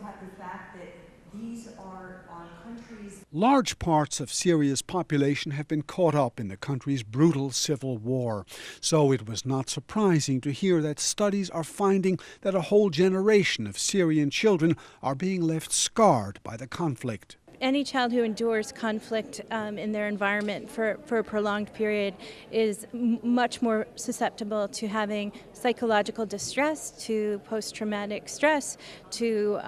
at the fact that these are countries. Large parts of Syria's population have been caught up in the country's brutal civil war. So it was not surprising to hear that studies are finding that a whole generation of Syrian children are being left scarred by the conflict. Any child who endures conflict in their environment for a prolonged period is much more susceptible to having psychological distress, to post-traumatic stress, to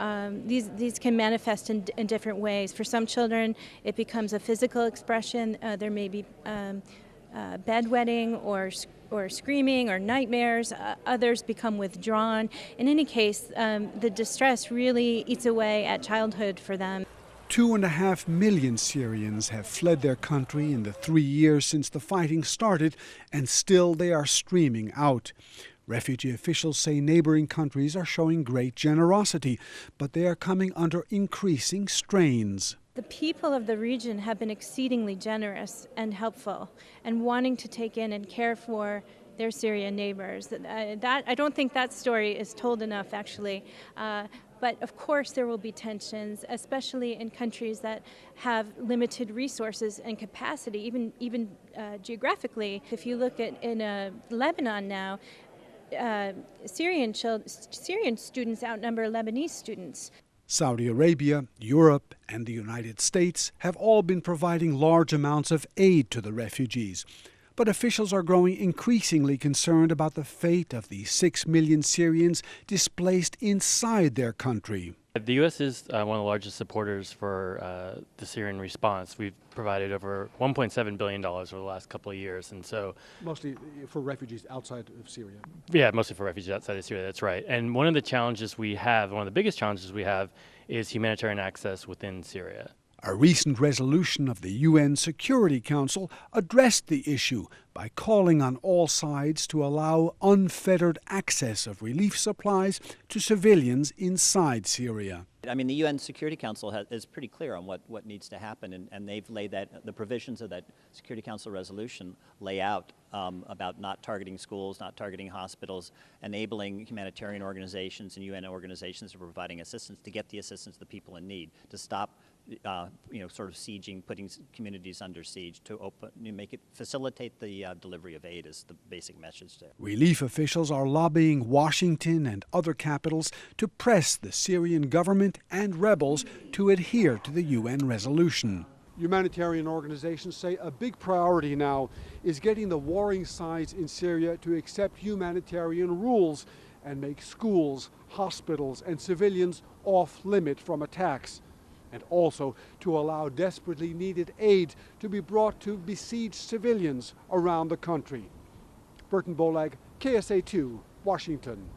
these can manifest in different ways. For some children, it becomes a physical expression. There may be bedwetting or screaming or nightmares. Others become withdrawn. In any case, the distress really eats away at childhood for them. 2.5 million Syrians have fled their country in the 3 years since the fighting started, and still they are streaming out. Refugee officials say neighboring countries are showing great generosity, but they are coming under increasing strains. The people of the region have been exceedingly generous and helpful and wanting to take in and care for their Syrian neighbors. I don't think that story is told enough, actually. But of course there will be tensions, especially in countries that have limited resources and capacity, even geographically. If you look at Lebanon now, Syrian students outnumber Lebanese students. Saudi Arabia, Europe, and the United States have all been providing large amounts of aid to the refugees. But officials are growing increasingly concerned about the fate of the 6 million Syrians displaced inside their country. The U.S. is one of the largest supporters for the Syrian response. We've provided over $1.7 billion over the last couple of years, and so mostly for refugees outside of Syria. Yeah, mostly for refugees outside of Syria. That's right. And one of the challenges we have, one of the biggest challenges we have, is humanitarian access within Syria. A recent resolution of the UN Security Council addressed the issue by calling on all sides to allow unfettered access of relief supplies to civilians inside Syria. I mean, the UN Security Council is pretty clear on what needs to happen, and they've laid that, the provisions of that Security Council resolution lay out about not targeting schools, not targeting hospitals, enabling humanitarian organizations and UN organizations that are providing assistance to get the assistance to the people in need, to stop sort of sieging, putting communities under siege, to facilitate the delivery of aid is the basic message there. Relief officials are lobbying Washington and other capitals to press the Syrian government and rebels to adhere to the UN resolution. Humanitarian organizations say a big priority now is getting the warring sides in Syria to accept humanitarian rules and make schools, hospitals, and civilians off-limit from attacks, and also to allow desperately needed aid to be brought to besieged civilians around the country. Burton Bolag, KSA2, Washington.